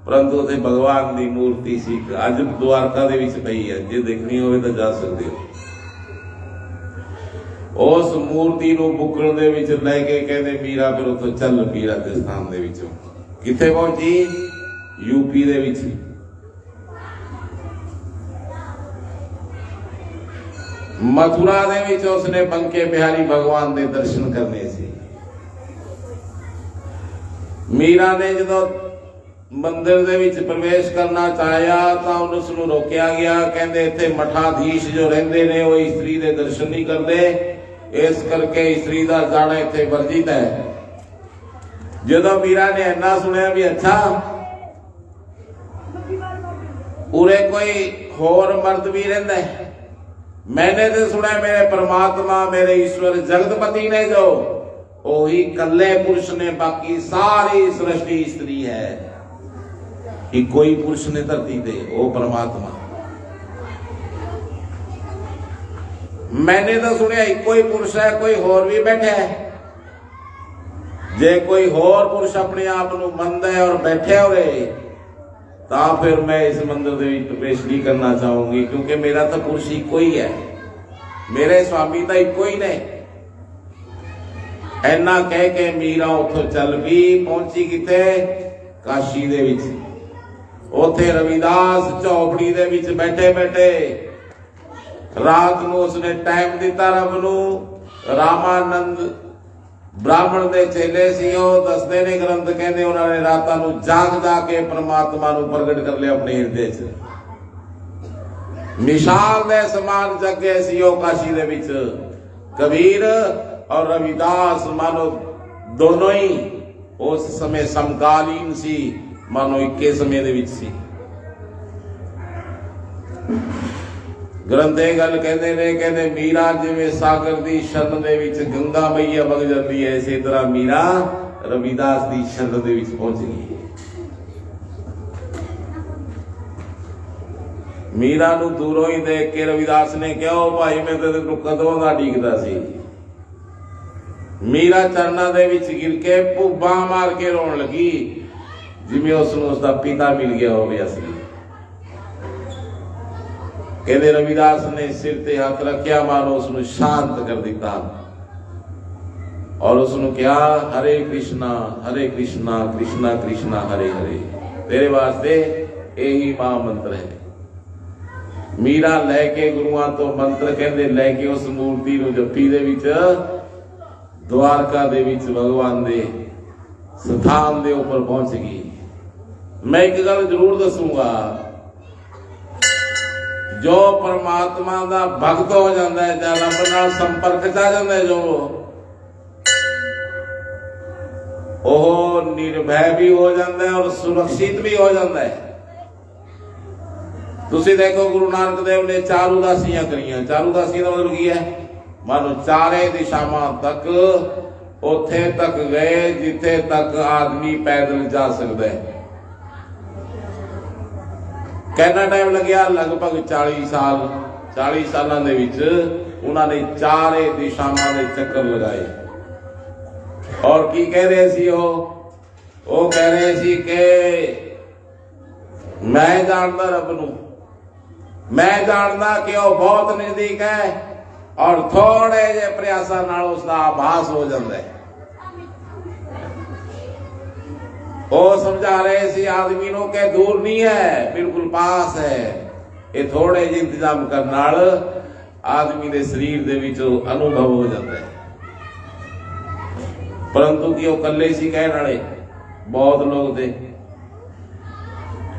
ਪਰੰਤੂ ਉੱਥੇ ਭਗਵਾਨ ਦੀ ਮੂਰਤੀ ਸੀ। ਅੱਜ ਦੁਆਰਕਾ ਦੇ ਵਿੱਚ ਪਈ ਹੈ, ਜੇ ਦੇਖਣੀ ਹੋਵੇ ਤਾਂ ਜਾ ਸਕਦੇ ਹੋ। ਉਸ ਮੂਰਤੀ ਨੂੰ ਬੁੱਕਲ ਦੇ ਵਿੱਚ ਲੈ ਕੇ ਕਹਿੰਦੇ ਮੀਰਾ ਫਿਰ ਉੱਥੋਂ ਚੱਲ ਪਈ ਰਾਜਸਥਾਨ ਦੇ ਵਿੱਚੋਂ। ਕਿੱਥੇ ਪਹੁੰਚੀ? यूपी ਦੇ ਵਿੱਚ। मथुरा दे विच उसने बंके बिहारी भगवान दे दर्शन करने से। मीरा ने जदों मंदिर दे विच प्रवेश करना चाहया तो उसनूं रोकिया गया। कहंदे इत्थे मठाधीश जो रहिंदे ने वो स्त्री दे दर्शन नहीं करते, इस करके स्त्री दा जाना इत्थे वर्जित है। जदों मीरा ने इन्ना सुनिया भी अच्छा उरे कोई होर मर्द भी रहिंदा है, मैंने तो सुना मेरे परमात्मा मेरे ईश्वर जगतपति ने जो वही कल्ले पुरुष ने, बाकी सारी सृष्टि स्त्री है कि कोई पुरुष ने धरती दे वो परमात्मा। मैंने तो सुनिया एक ही पुरुष है, कोई होर भी बैठा है। जे कोई होर पुरुष अपने आप को मनदा है और बैठे हो रहे तो फिर मैं इस मंदिर में प्रवेश नहीं करना चाहूंगी, क्योंकि मेरा तो पुरुष इको ही है, मेरे स्वामी तो इको ही ने। ऐना कह के मीरा उथों चल भी पहुंची किते? काशी दे विच। उथे रविदास झोपड़ी दे विच बैठे बैठे रात को उसने टाइम दिता रब नूं। रामानंद ब्राह्मण दे चेले सी, दसदे ने ग्रंथ, कहंदे उन्होंने रातां नूं जाग जाके परमात्मा नूं प्रगट कर लिया अपने हिरदे च। मिसाल दे समान जगे सी काशी दे विच। कबीर और रविदास मानो दोनों ही उस समय समकालीन सी, मानो इक्के समय दे विच सी। ग्रंथ ये गल कहते ने, कहते मीरा जिवें सागर दी शरण दे विच गंगा मैया वग जाती है, इसे तरह मीरा रविदास दी शरण दे विच पहुंच गई। मीरा नूं दूरों ही देख के रविदास ने कहा, ओ भाई मैं तेरे कदों दा ढीकदा सी। मीरा चरणां दे विच गिर के भुब्बा मार के रोण लगी, जिवें उसनूं उसदा पिता मिल गया होवे असली। कहते रविदास ने सिर ते हाथ रखिया, मानो उसनूं शांत कर दिता और उसनूं कहा, हरे कृष्णा कृष्णा कृष्णा हरे हरे। तेरे वास्ते यही महामंत्र है। मीरा लैके गुरुआं तो मंत्र कहते लैके उस मूर्ति नूं जप्पी दे विच द्वारका दे विच भगवान दे स्थान दे उपर पहुंच गई। मैं एक गल जरूर दसूंगा, जो परमात्मा दा भगत हो जाता है, जां रब नाल संपर्क च आ जाता है, जो ओह निर्भय भी हो जाता है और सुरक्षित भी हो जाता है। तुसी देखो गुरु नानक देव ने 4 उदासियां करियां। 4 उदासियां का मतलब की है, मानो चारे दिशावां तक उथे तक गए जिथे तक आदमी पैदल जा सकता है। कितना टाइम लग्या? लगभग 40 साल। 40 सालों दे विच उन्होंने चारे दिशावां दे चक्कर लगाए। और की कह रहे सी वो कह रहे सी कि मैं जानता रब नूं, मैं जानता कि वह बहुत नजदीक है और थोड़े जे प्रयासा नाल उसका आभास हो जाता है। वो समझा रहे सी आदमी नूं के दूर नहीं है, बिल्कुल पास है। ये थोड़े जे इंतजाम करने नाल आदमी दे शरीर दे विच अनुभव हो जाता है। परंतु कि वो कल्ले सी कहण वाले बहुत लोग थे,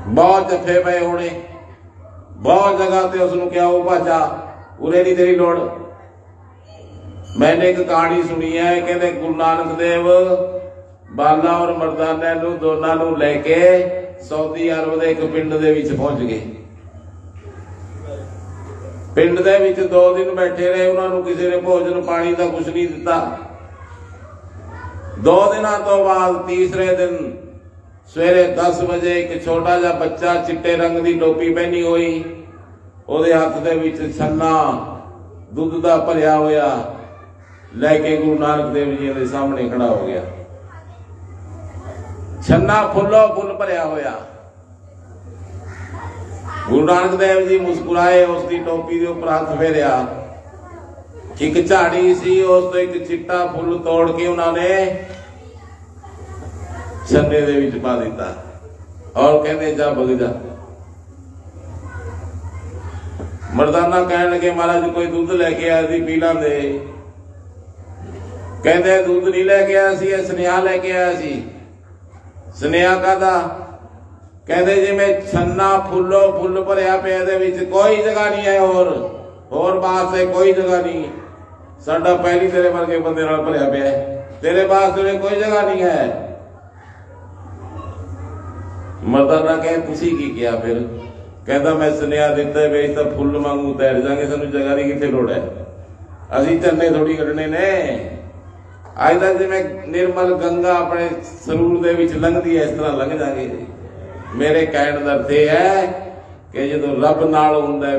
बहुत जफे पे होने, बहुत जगह ते उसनूं क्या हो भाचा उरे नहीं तेरी लोड़। मैंने एक कहानी सुनी है, कहते गुरु नानक देव बाला और मर्दाना नूं दोनां नूं लेके सऊदी अरब दे एक पिंड दे विच पहुंच गए। पिंड दे विच 2 दिन बैठे रहे, उन्हां नूं किसी ने भोजन पानी का कुछ नहीं दिता। 2 दिनों तो बाद तीसरे दिन सवेरे 10 बजे एक छोटा जा बच्चा चिट्टे रंग की टोपी पहनी हुई, ਉਹਦੇ हथ दे विच छन्ना दुध का भरिया होया लैके गुरु नानक देव जी के सामने खड़ा हो गया। छन्ना फुल्लो फुल भरिया होया। गुरु नानक देव जी मुस्कुराए, उसकी टोपी के उपर हथ फेरिया। एक झाड़ी सी, उस तो एक चिट्टा फुल तोड़ के उन्होंने छन्ने दे विच पा दिता और कहते जा भग जा। मर्दाना कहन लगे महाराज कोई दूध लेके आया सी, पी लांदे। कहते दूध नहीं लेके आया सी, स्नेहा लेके आया सी। स्नेहा कादा? कहते जिवें छन्ना फुल्लो फुल भरिया पे दे विच कोई जगह नहीं है, होर वास्ते कोई जगह नहीं। साडा पहली तेरे वर्गे बंदे नाल भरिया पिया है, तेरे वास्ते कोई जगह नहीं है। मर्दाना कहे तुसी की किया फिर? कहता मैं सुनिया दिता वे तो फुल वांगू तैर जाएंगे, सानू जगह की कितने लोड़ है, असी चन्ने थोड़ी कढ़ने ने। अज तक जिवें निर्मल गंगा अपने सरूर दे विच लंघदी है, इस तरह लंघ जाएंगे। मेरे कहण दा अर्थ यह है कि जो रब नाल हुंदा है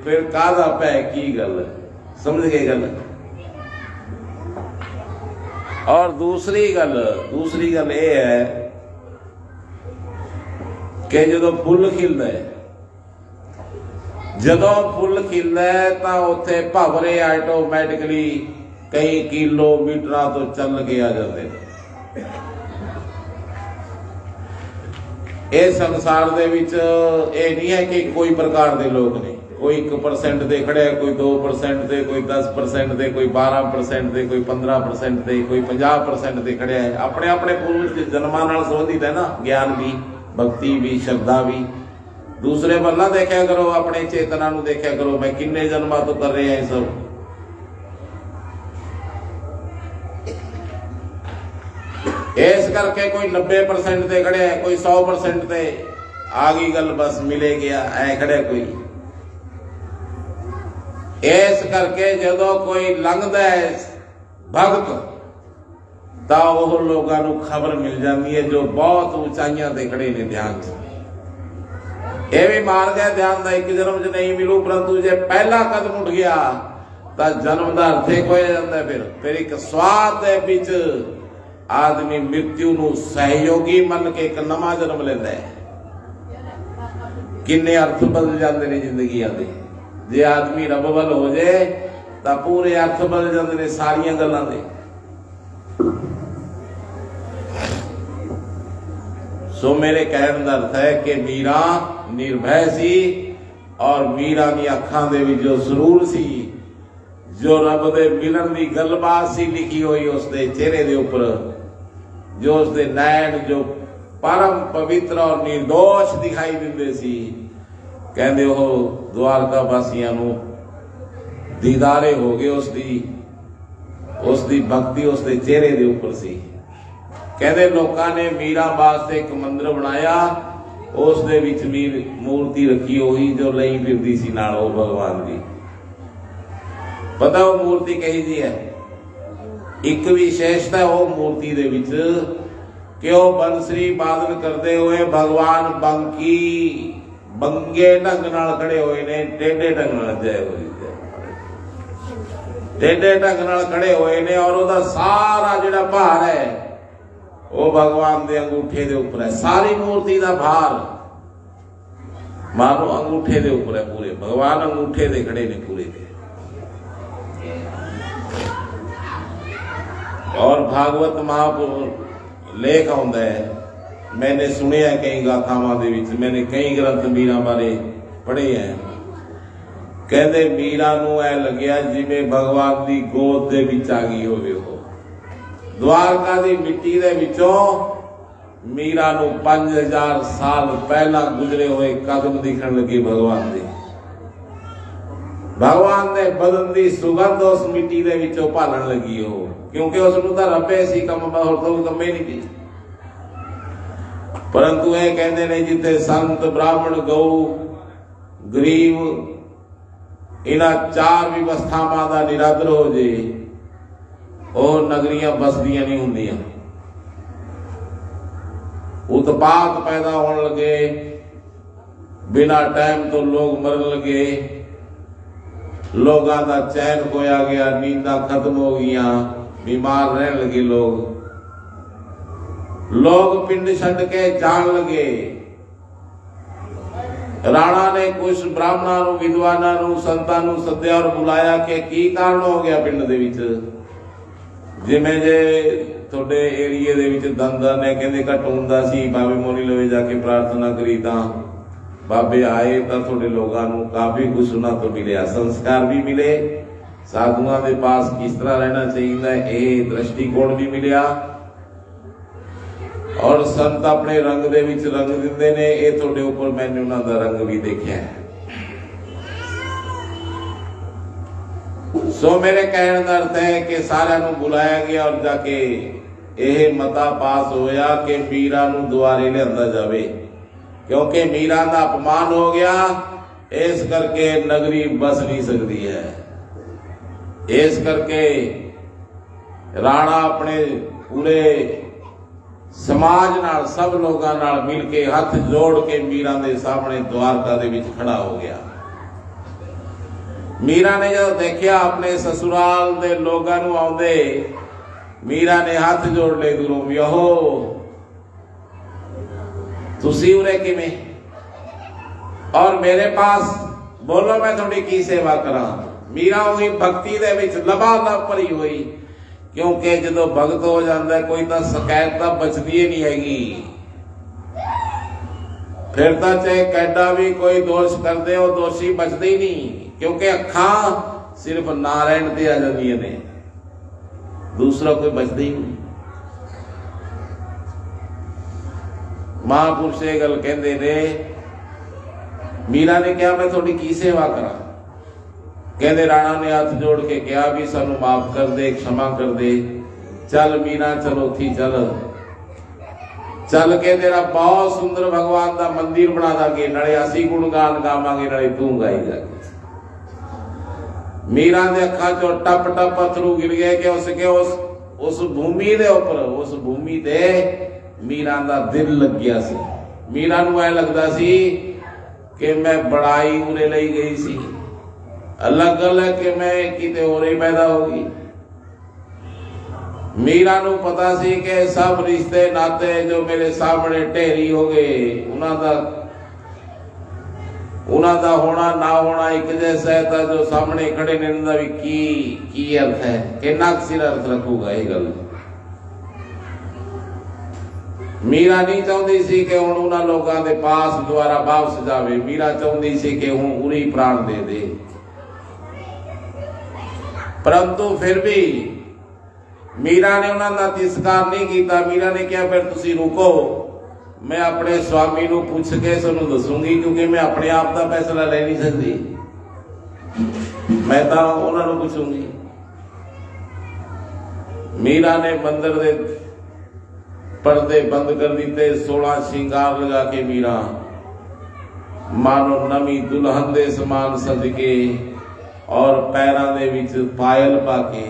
फिर काहदा पै की गल, समझ गए गल। और दूसरी गल यह है कि जो फुल खिलदा है, जदों फुल खिलदा है तो उत्थे भंवरे आटोमैटिकली कई किलोमीटर तो चल के आ जाते हैं। ये संसार दे विच ये नहीं है कि कोई प्रकार के लोग ने, कोई 1% दे खड़े, कोई 2% दे, कोई 10% दे, कोई 12% दे, कोई 15% दे, कोई 50% दे खड़े है। अपने अपने पूर्व जन्मां नाल संबंधित है ना, ज्ञान भी, भक्ति भी, श्रद्धा भी। दूसरे पर ना देखा करो, अपने चेतना नूं देखा करो, मैं किन्ने जन्मां तो कर रहे हैं सब। इस करके कोई 90% ते खड़े है, कोई 100% ते आ गई गल, बस मिले गया ऐ खड़े कोई। इस करके जदों कोई लंघदा है भगत तो वह लोगों को खबर मिल जाती है जो बहुत ऊंचाइयां ते खड़े ने ध्यान च। यह भी मार गया ध्यान का एक जन्म च नहीं मिलू, परंतु जे पहला कदम उठ गया तो जन्म का अर्थ एक हो जाता है। फिर एक स्वाद है बिच आदमी मृत्यु नूं सहयोगी मन के एक नवा जन्म लेंदा है। किन्ने अर्थ बदल जाते हैं जिंदगी दे। जे आदमी रब वल हो जाए तो पूरे अर्थ बदल जाते हैं सारिया गल्लां दे। सो मेरे कहने का अर्थ है कि मीरा निर्भय सी और मीरा दी अखां दे विच जो सुरूर सी, जो रब दे मिलन दी गलबात सी लिखी हुई उसके चेहरे दे उपर, जो उसके नैन जो परम पवित्र और निर्दोष दिखाई दिंदे सी। कहंदे हो द्वारका वासियां नूं दीदारे हो गए उसकी भक्ति उसके चेहरे दे उपर सी। कहते लोगों ने मीरा वास्ते एक मंदिर बनाया, उस दे विच भी मूर्ति रखी हुई जो लई फिरदी सी नाल ओ भगवान दी। पता वो मूर्ति कही जी है? एक विशेषता वो मूर्ति दे विच कि वो बंसरी बादन करते हुए भगवान बंगे ढंग नाल खड़े हुए ने, टेढ़े ढंग नाल जय होई टेढ़े ढंग नाल खड़े हुए ने, और ओदा सारा जिहड़ा भार है वो भगवान दे अंगूठे दे उपर है। सारी मूर्ति का भार मानो अंगूठे दे उपर है पूरे। भगवान अंगूठे दे खड़े ने पूरे दे। और भागवत महापुरुष लेख आउंदा है, मैंने सुनिया कई गाथावां दे विच, मैंने कई ग्रंथ मीरा बारे पढ़े हैं। कहते मीरा नूं ऐ लग्या जिवें भगवान दी गोद दे विच आ गई होवे। वो द्वारका दी मिट्टी दे विचों मीरा नूं 5000 साल पहला गुजरे हुए कदम दिखण लगे भगवान दे। भगवान ने बदन दी सुगंध उस मिट्टी दे विचों भालण लगी हो, क्योंकि उसनूं तां रब्बे सी कम होर तो कमे नहीं थी। परंतु ये कहते ने जिथे संत ब्राह्मण गौ गरीब इन्हां 4 व्यवस्थावां दा निरादर हो जे, और नगरियां बसदियां नहीं होंदियां। उत्पात पैदा होने लगे, बिना टाइम तो लोग मरन लगे, लोगों का चैन खोया गया, नींदा खत्म हो गई, बीमार रहने लगे लोग पिंड छड्ड के जान लगे। राणा ने कुछ ब्राह्मणों विद्वानों संतां सद्या और बुलाया कि की कारण हो गया पिंड दे विच। जिमें जे थोड़े एरिए दे विच दंदा ने कहंदे घट हुंदा सी, बाबे मोनी लवे जाके प्रार्थना करी तां बाबे आए तां थोड़े लोगों को काफी कुछ सुना तो मिले, संस्कार भी मिले, साधुओं के पास किस तरह रहना चाहिए ये दृष्टिकोण भी मिलिया, और संत अपने रंग दे विच रंग दिंदे ने। ये थोड़े ऊपर मैंने उन्हां दा रंग भी देखिया है। सो मेरे कहने का अर्थ है कि सारिਆਂ ਨੂੰ बुलाया गया और जाके यह मता पास होया कि मीरा नूं दुआरे लिआंदा जावे, क्योंकि मीरा का अपमान हो गया, इस करके नगरी बस नहीं सकती है। इस करके राणा अपने पूरे समाज नाल सब लोगों नाल मिल के हाथ जोड़ के मीरा के सामने द्वारका दे विच खड़ा हो गया। मीरा ने जो देखा अपने ससुराल दे लोगों को आउंदे, मीरा ने हाथ जोड़ ले दूरों, यहो तुसी उरे किवें, और मेरे पास बोलो मैं थोड़ी की सेवा करा। मीरा हुई भक्ति दे विच लबालब भरी हुई, क्योंकि जो भगत हो जाता है कोई तो शिकायत तो बचती ही नहीं हैगी। फिर तो चाहे कैडा भी कोई दोष कर दे, वो दोषी बचते ही नहीं, क्योंकि अखां सिर्फ नारायण ते आ जांदियां ने, दूसरा कोई बचता ही नहीं। महापुरुष ये गल कहंदे ने, मीरा ने कहा मैं थोड़ी की सेवा करा। कहते राणा ने हाथ जोड़ के कहा भी सानू माफ कर दे, क्षमा कर दे। चल मीरा चलो थी चल के तेरा बहुत सुंदर भगवान का मंदिर बना दांगे, नाले असी गुणगान गावांगे, नाले तू गाई जाके। मीरा दे अखां चों टप टप अथरू गिर गए कि उसके उस भूमि दे उपर उस भूमि ते मीरा दा दिल लग गया सी। मीरा नूं ऐ लगदा सी कि मैं बड़ाई उरे लई गई सी, अलग गल है कि मैं किते होर ही पैदा होगी। मीरा नूं पता सी कि सब रिश्ते नाते जो मेरे सामने ढेरी हो गए उन्हां दा होना ना होना एक जैसा है, तां जो सामने खड़े ने उन्हां दा भी की अर्थ है, किन्ना सिर अर्थ रखूगा ये गल। मीरा नहीं चाहती सी कि हुण उन्हां लोकां दे पास दोबारा वापस जावे। मीरा चाहती सी कि हुण उरी प्राण दे दे, परंतु फिर भी मीरा ने उन्हां दा तिरस्कार नहीं किया। मीरा ने कहा फिर तुसीं रुको, मैं अपने स्वामी नूं पुछ के तुहानूं दसूंगी, क्योंकि मैं अपने आप का फैसला ले नहीं सकती, मैं तो उन्हां नूं पुछूंगी। मीरा ने मंदिर दे पर्दे बंद कर दिते, 16 श्रृंगार लगा के मीरा मानो नवी दुल्हन दे समान सज के और पैरां दे विच पायल पा के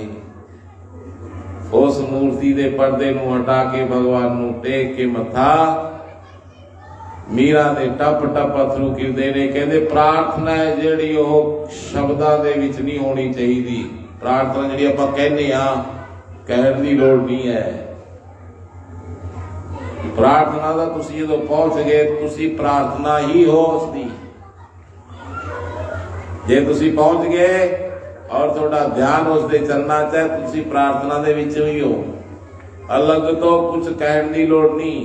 उस मूर्ति दे पर्दे नूं हटा के भगवान नूं टेक के मथा मीरा दे टप टप अथरू गिरदे ने। कहंदे प्रार्थना है जिहड़ी ओह शब्दां दे विच नहीं होनी चाहिदी। प्रार्थना जिहड़ी आपां कहने आ कहण दी लोड़ नहीं है। प्रार्थना दा तुसीं जदों पहुंच गए तुसीं प्रार्थना ही हो उसदी। जे तुसीं पहुंच गए और थोड़ा ध्यान उसके चलना चाहे तुसी प्रार्थना दे विच ही हो, अलग तो कुछ कहने की लोड़ नहीं।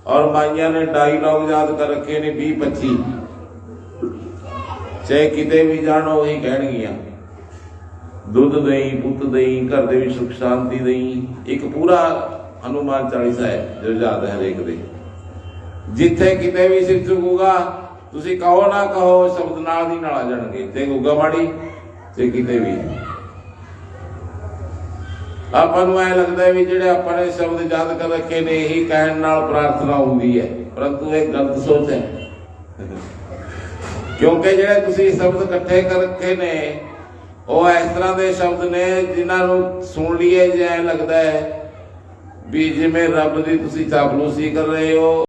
और माइया ने डायलॉग याद कर रखे ने 20-25, चाहे किते भी जानो वही कहणगियां, दुध दई पुत दई घर दे विच सुख शांति दई। एक पूरा हनुमान चालीसा है जो याद है हरेक दे। जिथे किते भी सिर चुकूगा तुसी कहो ना कहो शब्द नाल दी नाल आ जाणगे, ते गुगा माड़ी ते किते भी। आपां नूं ऐ लगदा है भी जिहड़े आपां ने शब्द याद कर रखे ने यही कहण नाल प्रार्थना हुंदी है, परंतु एक गलत सोच है। क्योंकि जिहड़े तुसीं शब्द इकट्ठे कर रखे ने ਉਹ इस तरह के शब्द ने जिन्हों सुन लीए जे ऐ लगता है भी जिमें रब की तुसीं चापलूसी कर रहे हो